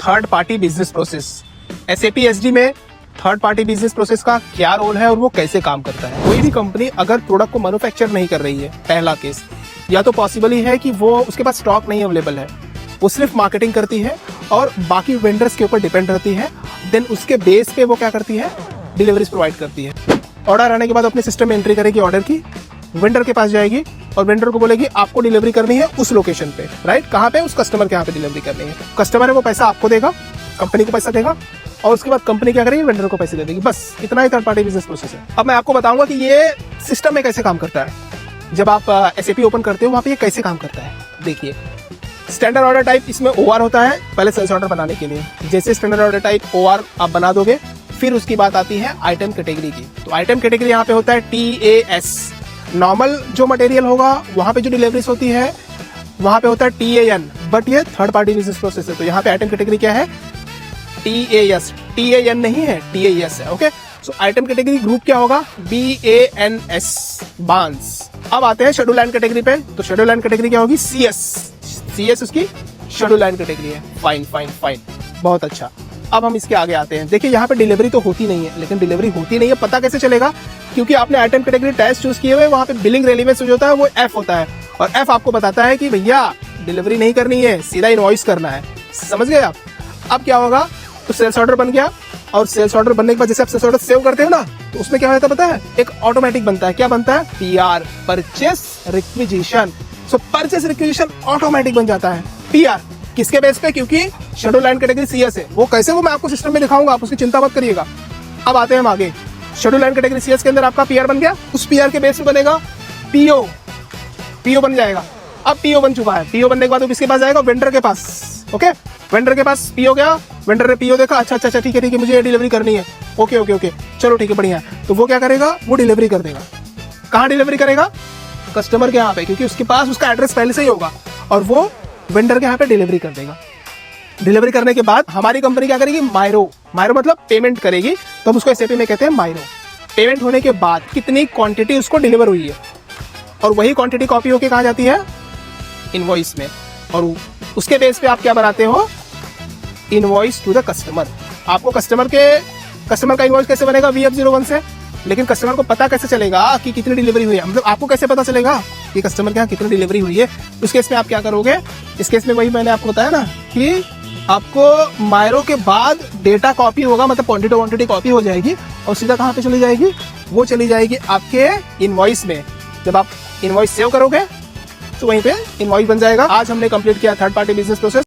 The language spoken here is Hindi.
Third party business process. SAP SD में थर्ड पार्टी बिजनेस प्रोसेस का क्या रोल है और वो कैसे काम करता है। कोई भी कंपनी अगर प्रोडक्ट को मैन्युफैक्चर नहीं कर रही है, पहला केस, या तो पॉसिबल ही है कि वो उसके पास स्टॉक नहीं अवेलेबल है, वो सिर्फ मार्केटिंग करती है और बाकी वेंडर्स के ऊपर डिपेंड रहती है। देन उसके बेस पे वो क्या करती है, डिलीवरीज प्रोवाइड करती है। ऑर्डर आने के बाद अपने सिस्टम में एंट्री करेगी ऑर्डर की, वेंडर के पास जाएगी और वेंडर को बोलेगी आपको डिलीवरी करनी है उस लोकेशन पे, राइट, कहाँ पे, उस कस्टमर के यहाँ पे डिलीवरी करनी है। कस्टमर है वो पैसा आपको देगा, कंपनी को पैसा देगा और उसके बाद कंपनी क्या करेगी, वेंडर को पैसे दे देगी। बस इतना ही थर्ड पार्टी बिजनेस प्रोसेस है। अब मैं आपको बताऊंगा कि ये सिस्टम में कैसे काम करता है। जब आप SAP ओपन करते हो वहाँ पे ये कैसे काम करता है, देखिए। स्टैंडर्ड ऑर्डर टाइप इसमें OR होता है पहले सेल्स ऑर्डर बनाने के लिए। जैसे स्टैंडर्ड ऑर्डर टाइप OR आप बना दोगे, फिर उसकी बात आती है आइटम कैटेगरी की। तो आइटम कैटेगरी यहाँ पे होता है TAS। नॉर्मल जो मटेरियल होगा वहाँ पे जो डिलीवरीज होती है वहाँ पे होता है TAN, बट ये थर्ड पार्टी बिजनेस प्रोसेस है। तो यहाँ पे आइटम कैटेगरी क्या है, TAS, TAN नहीं है, TAS है। ओके, सो आइटम कैटेगरी ग्रुप क्या होगा, BANS, बांस। अब आते हैं शेड्यूल लाइन कैटेगरी पे। तो शेड्यूल लाइन कैटेगरी क्या होगी, CS उसकी शेड्यूल लाइन कैटेगरी है। फाइन फाइन फाइन, बहुत अच्छा। अब हम इसके आगे आते हैं। देखिए यहाँ पे डिलीवरी तो होती नहीं है, लेकिन डिलीवरी होती नहीं है पता कैसे चलेगा, क्योंकि आपने आइटम कैटेगरी टैग चूज किए हुए, वहाँ पे बिलिंग रेलेवेंस जो होता है वो F होता है और F आपको बताता है कि भैया डिलीवरी नहीं करनी है, सीधा इनवॉइस करना है। समझ गए आप। अब क्या होगा, तो सेल्स ऑर्डर बन गया और सेल्स ऑर्डर बनने के बाद जैसे आप सेल्स ऑर्डर सेव करते हो ना, तो उसमें क्या होता है पता है, एक ऑटोमेटिक बनता है। क्या बनता है, PR, परचेस रिक्विजिशन। सो परचेस रिक्विजिशन ऑटोमेटिक बन जाता है। PR किसके बेस पे, क्योंकि शेड्यूल लाइन कैटेगरी CS है। वो कैसे, वो मैं आपको सिस्टम में दिखाऊंगा, आप उसकी चिंता मत करिएगा। अब आते हैं हम आगे। शेड्यूल लाइन कैटेगरी CS के अंदर आपका PR बन गया, उस PR के बेस पे बनेगा PO बन जाएगा। अब PO बन चुका है, PO बनने के बाद वो किसके पास जाएगा, वेंडर के पास। ओके, वेंडर के पास PO गया, वेंडर ने PO देखा, अच्छा अच्छा ठीक है मुझे डिलीवरी करनी है। ओके, चलो ठीक है, बढ़िया। तो वो क्या करेगा, वो डिलीवरी कर देगा। कहाँ डिलीवरी करेगा, कस्टमर के यहाँ पे, क्योंकि उसके पास उसका एड्रेस पहले से ही होगा और वो वेंडर के यहाँ पे डिलीवरी कर देगा। डिलीवरी करने के बाद हमारी कंपनी क्या करेगी, मायरो मतलब पेमेंट करेगी। तो हम उसको SAP में कहते हैं मायरो। पेमेंट होने के बाद कितनी क्वांटिटी उसको डिलीवर हुई है और वही क्वांटिटी कॉपी होके कहाँ जाती है, इनवॉइस में। और उसके बेस पे आप क्या बनाते हो, इनवॉइस टू द कस्टमर। आपको कस्टमर का इनवॉइस कैसे बनेगा, VF01 से। लेकिन कस्टमर को पता कैसे चलेगा कि कितनी डिलीवरी हुई है, मतलब आपको कैसे पता चलेगा कि कस्टमर के यहाँ कितनी डिलीवरी हुई है। उस केस में आप क्या करोगे, इस केस में वही मैंने आपको बताया ना कि आपको मायरो के बाद डेटा कॉपी होगा, मतलब क्वांटिटी कॉपी हो जाएगी और सीधा कहाँ पे चली जाएगी, वो चली जाएगी आपके इनवॉइस में। जब आप इनवॉइस सेव करोगे तो वहीं पे इनवॉइस बन जाएगा। आज हमने कंप्लीट किया थर्ड पार्टी बिजनेस प्रोसेस।